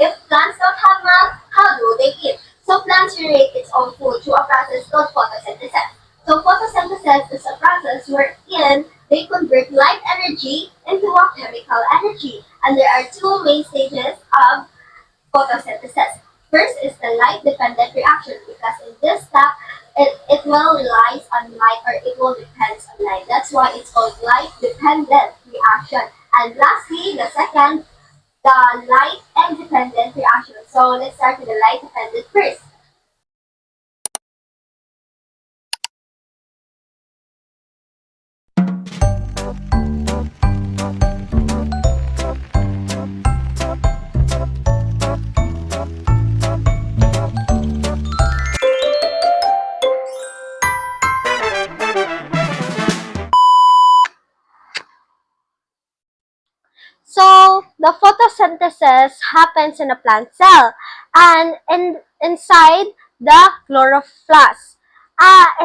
If plants don't have mouth, how do they eat? So plants generate its own food through a process called photosynthesis. So photosynthesis is a process wherein they convert light energy into a chemical energy. And there are two main stages of photosynthesis. First is the light-dependent reaction because in this step, it will rely on light or it will depend on light. That's why it's called light-dependent reaction. And lastly, the second, the light-independent reaction. So let's start with the light-dependent first. So the photosynthesis happens in a plant cell and inside the chloroplast.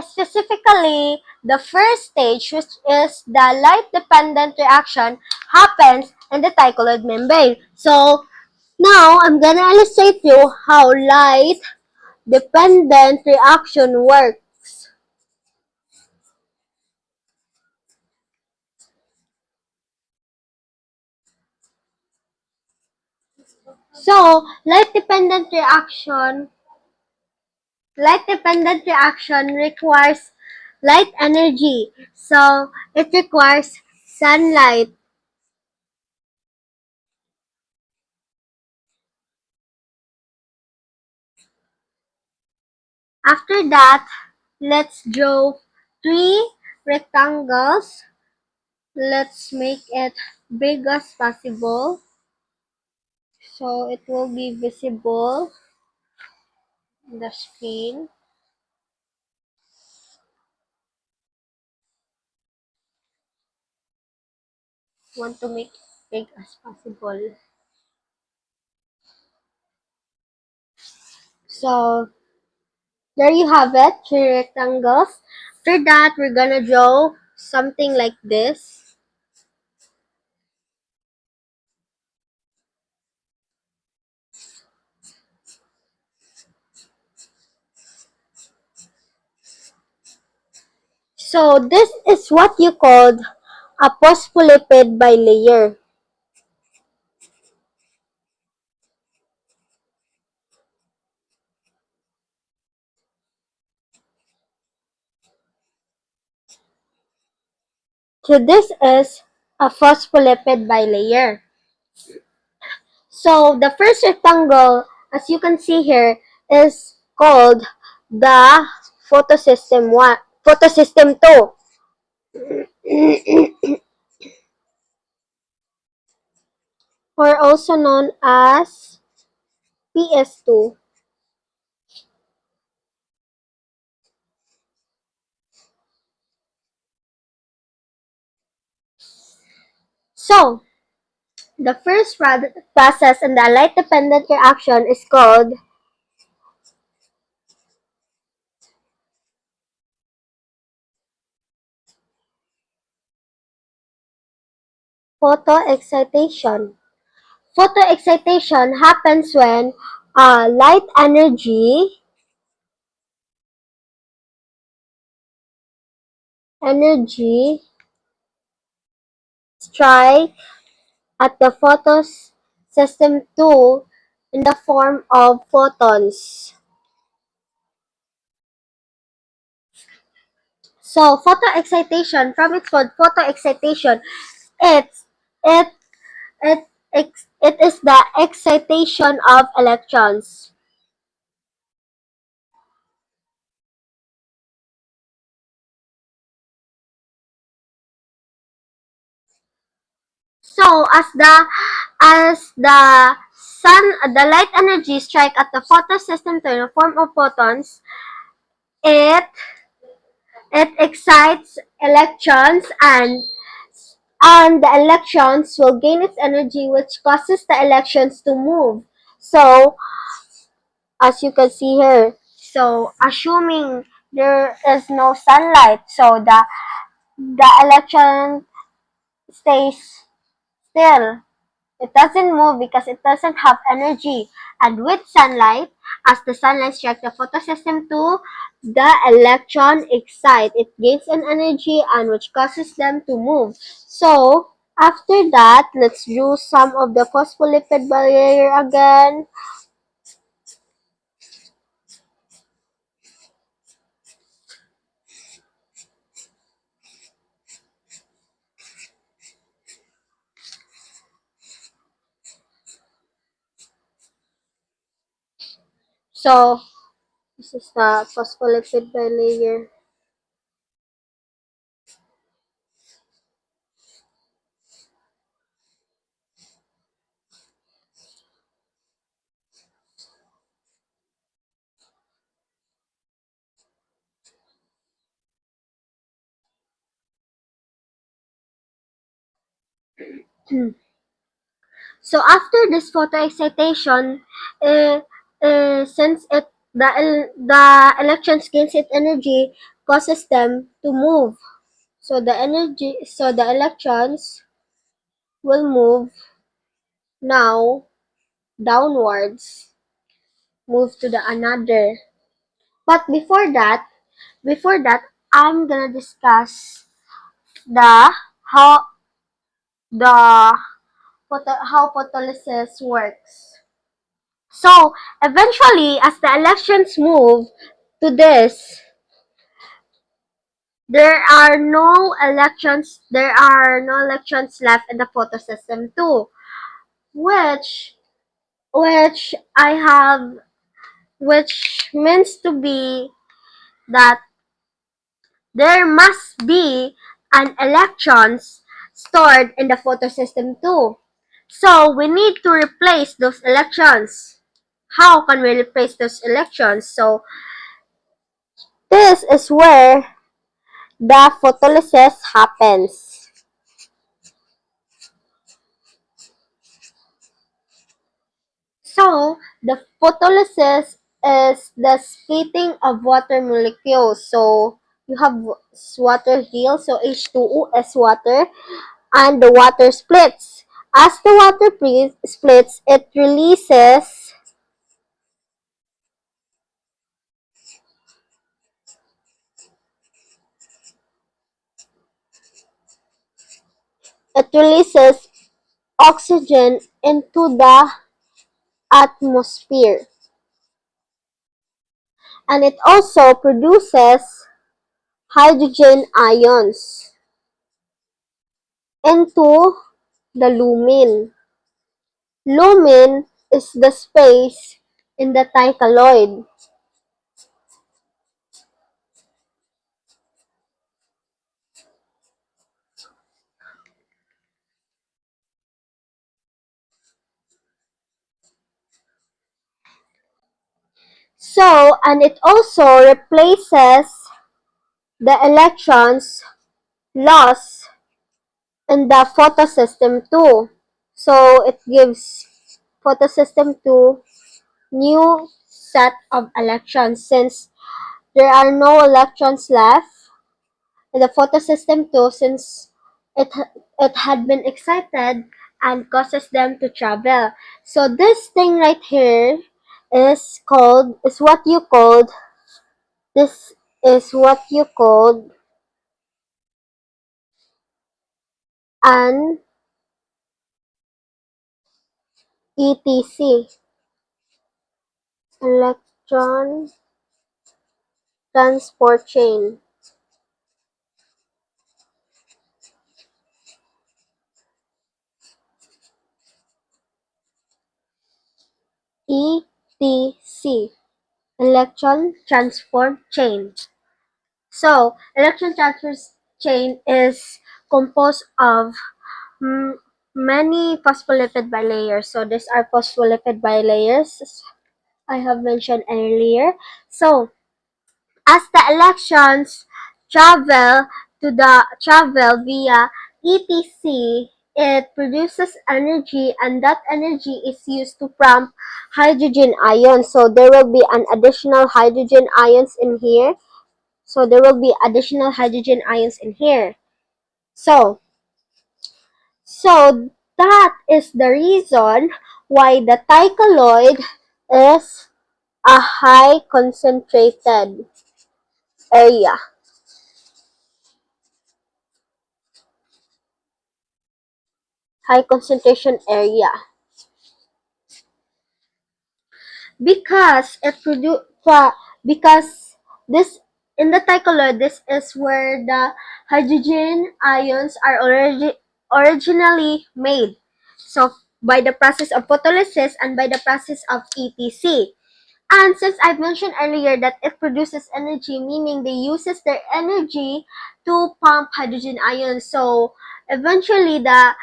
Specifically, the first stage, which is the light-dependent reaction, happens in the thicoid membrane. So now I'm gonna illustrate you how light-dependent reaction works. So light-dependent reaction requires light energy. So it requires sunlight. After that, let's draw three rectangles. Let's make it big as possible. So it will be visible in the screen. Want to make it big as possible. So there you have it, three rectangles. After that, we're gonna draw something like this. So this is what you called a phospholipid bilayer. So this is a phospholipid bilayer. So the first rectangle, as you can see here, is called the photosystem 1, photosystem 2. Or also known as PS2. So, the first process in the light-dependent reaction is called photoexcitation. Photoexcitation happens when light energy strike at the photosystem 2 in the form of photons. So photoexcitation, from its word photoexcitation, it's it it it is the excitation of electrons. So as the sun, the light energy strike at the photosystem 2 in the form of photons, it it excites electrons and the electrons will gain its energy, which causes the electrons to move. So as you can see here, so assuming there is no sunlight, so the electron stays still. It doesn't move because it doesn't have energy. And with sunlight, as the sunlight strikes the photosystem too, the electron excites. It gains an energy and which causes them to move. So, after that, let's do some of the phospholipid barrier again. So, this is the phospholipid bilayer. So after this photoexcitation, uh, since the electrons gains its energy, causes them to move. So the electrons will move now downwards, move to the another. But before that, I'm gonna discuss the how the how photolysis works. So eventually, as the electrons move to this, there are no electrons left in the photosystem too, which which I have which means to be that there must be an electrons stored in the photosystem too. So we need to replace those electrons. How can we replace those electrons? So this is where the photolysis happens. So, the photolysis is the splitting of water molecules. So, you have water here, so H2O is water, and the water splits. As the water splits, it releases oxygen into the atmosphere. And it also produces hydrogen ions into the lumen. Lumen is the space in the thylakoid. So, and it also replaces the electrons lost in the photosystem too. So, it gives photosystem 2 new set of electrons since there are no electrons left in the photosystem too since it it had been excited and causes them to travel. So this thing right here is what you called this is what you called an ETC, electron transport chain. ETC, electron transport chain. So, electron transport chain is composed of mm, many phospholipid bilayers. So, these are phospholipid bilayers I have mentioned earlier. So, as the electrons travel via ETC, it produces energy and that energy is used to prompt hydrogen ions. So there will be an additional hydrogen ions in here. So there will be additional hydrogen ions in here. So That is the reason why the thylakoid is a high concentrated area. High concentration area. Because because this in the thylakoid, this is where the hydrogen ions are originally made. So by the process of photolysis and by the process of ETC. And since I've mentioned earlier that it produces energy, meaning they uses their energy to pump hydrogen ions. So eventually the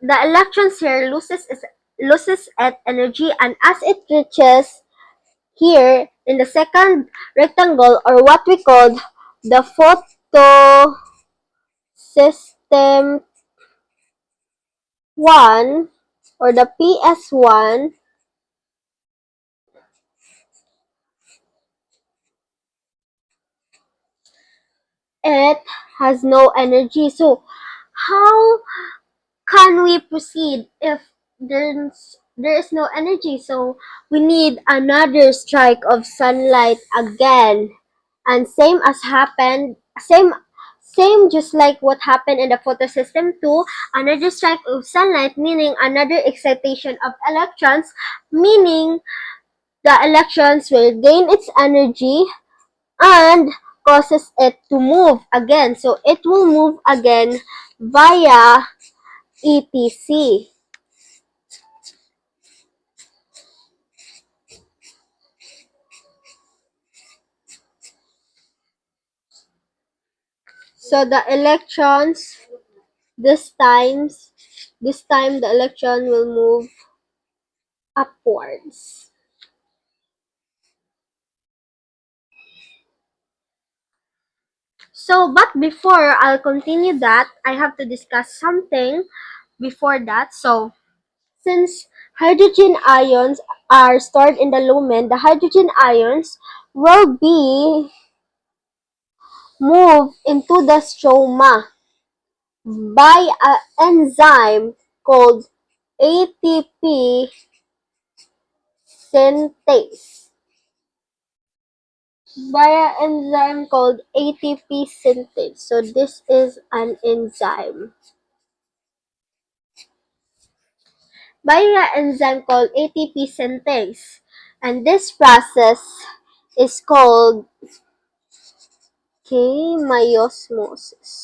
electrons here loses at energy, and as it reaches here in the second rectangle, or what we call the photosystem 1 or the PS1, it has no energy. So how can we proceed if there is no energy? So we need another strike of sunlight again. And same just like what happened in the photosystem 2, another strike of sunlight, meaning another excitation of electrons, meaning the electrons will gain its energy and causes it to move again. So it will move again via ETC. So the electrons, this times this time the electron will move upwards. So but before I'll continue that, I have to discuss something before that. So since hydrogen ions are stored in the lumen, the hydrogen ions will be moved into the stroma by an enzyme called ATP synthase. By an enzyme called ATP synthase. So this is an enzyme. By an enzyme called ATP synthase. And this process is called chemiosmosis.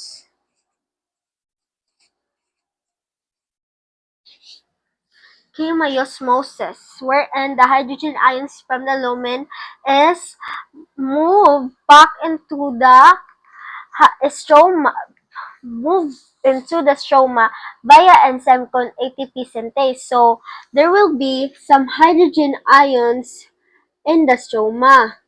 Chemiosmosis, wherein the hydrogen ions from the lumen is moved back into the stroma, move into the stroma via enzyme called ATP synthase. So there will be some hydrogen ions in the stroma.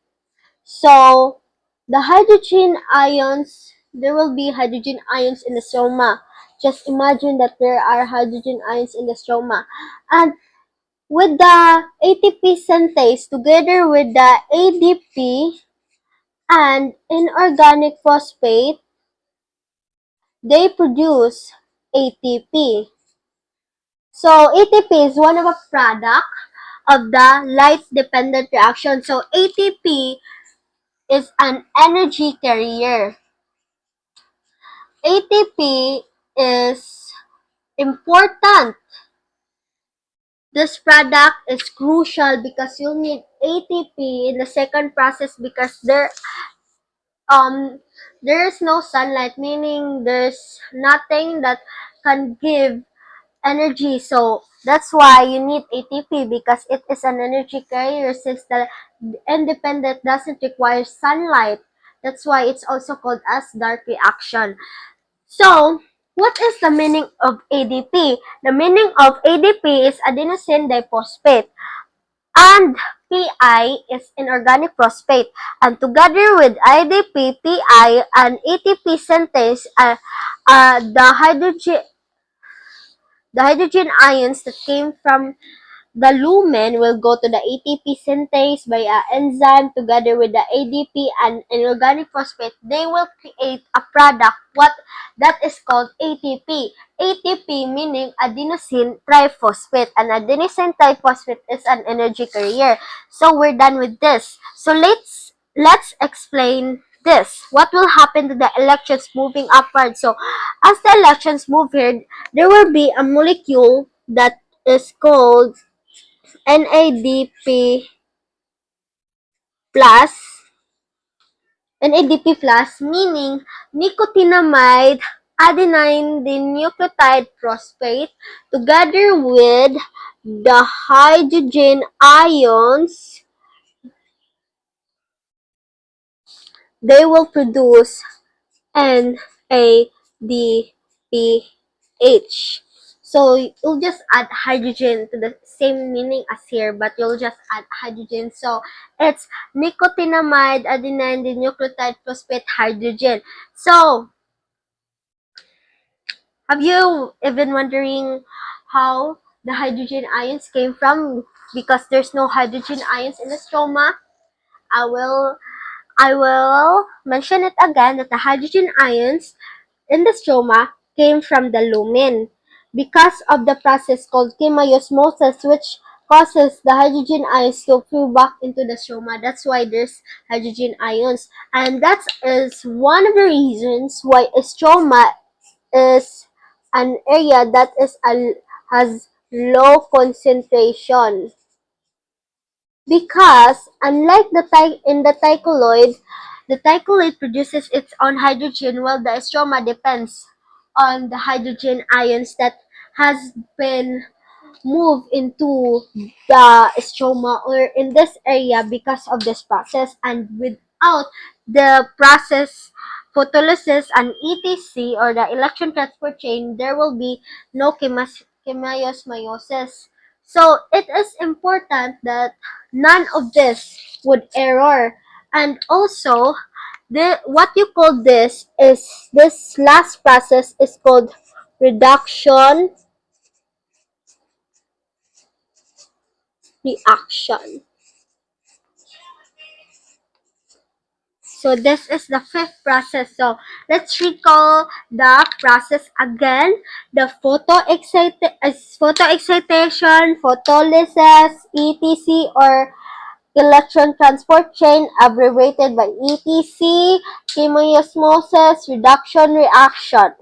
So the hydrogen ions, there will be hydrogen ions in the stroma. Just imagine that there are hydrogen ions in the stroma. And with the ATP synthase together with the ADP and inorganic phosphate, they produce ATP. So ATP is one of a product of the light-dependent reaction. So ATP is an energy carrier. ATP is important. This product is crucial because you'll need ATP in the second process because there is no sunlight, meaning there's nothing that can give energy. So that's why you need ATP because it is an energy carrier since the independent doesn't require sunlight. That's why it's also called as dark reaction. So what is the meaning of ADP? The meaning of ADP is adenosine diphosphate and PI is inorganic phosphate. And together with ADP, PI, and ATP synthase, the hydrogen ions that came from the lumen will go to the ATP synthase by an enzyme together with the ADP and inorganic phosphate. They will create a product what that is called ATP. ATP meaning adenosine triphosphate. And adenosine triphosphate is an energy carrier. So we're done with this. So let's explain this. What will happen to the electrons moving upward? So as the electrons move here, there will be a molecule that is called NADP plus. NADP plus meaning nicotinamide adenine dinucleotide phosphate together with the hydrogen ions, they will produce NADPH. So you'll just add hydrogen to the same meaning as here, but you'll just add hydrogen. So it's nicotinamide adenine dinucleotide phosphate hydrogen. So have you even wondering how the hydrogen ions came from? Because there's no hydrogen ions in the stroma. I will I will mention it again that the hydrogen ions in the stroma came from the lumen because of the process called chemiosmosis, which causes the hydrogen ions to flow back into the stroma. That's why there's hydrogen ions, and that is one of the reasons why a stroma is an area that has low concentration. Because unlike in the thylakoid produces its own hydrogen while the stroma depends on the hydrogen ions that has been moved into the stroma or in this area because of this process, and without the process photolysis and ETC or the electron transport chain, there will be no chemiosmosis. So it is important that none of this would error. And also, what you call this is this last process is called reduction reaction. So this is the fifth process. So let's recall the process again. The photoexcitation, photolysis, ETC or electron transport chain abbreviated by ETC, chemiosmosis, reduction reaction.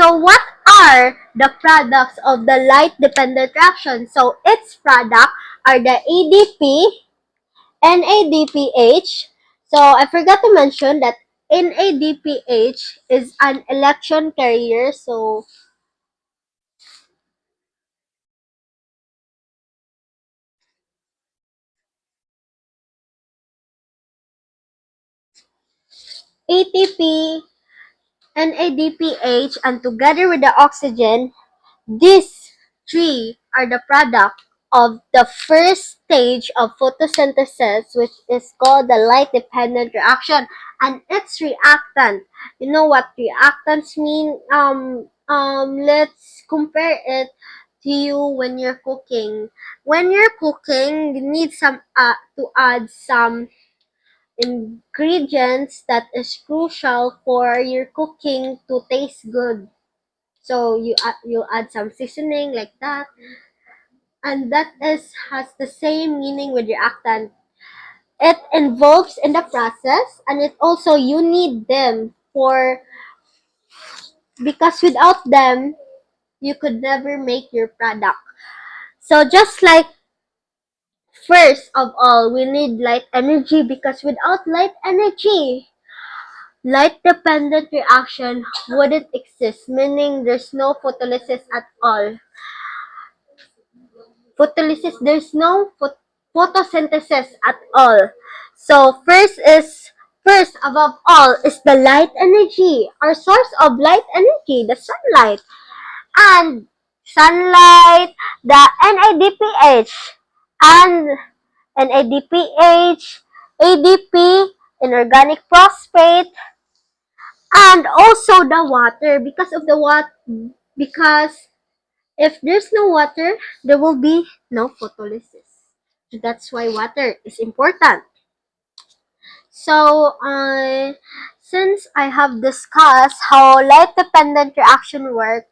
So what are the products of the light-dependent reaction? So its product are the ADP, NADPH. So I forgot to mention that NADPH is an electron carrier. So ATP, NADPH, and together with the oxygen, these three are the product of the first stage of photosynthesis, which is called the light-dependent reaction, and its reactant. You know what reactants mean? Let's compare it to you when you're cooking. When you're cooking, you need to add some ingredients that is crucial for your cooking to taste good. So you add some seasoning like that, and that is has the same meaning with reactant. It involves in the process, and it also you need them for because without them you could never make your product. So just like first of all, we need light energy because without light energy, light dependent reaction wouldn't exist, meaning there's no photolysis at all. Photolysis, there's no photosynthesis at all. So first above all is the light energy, our source of light energy, the sunlight. And sunlight, the NADPH, and NADPH, ADP, inorganic phosphate, And also the water, because of the because if there's no water, there will be no photolysis. So that's why water is important. So, since I have discussed how light-dependent reaction work,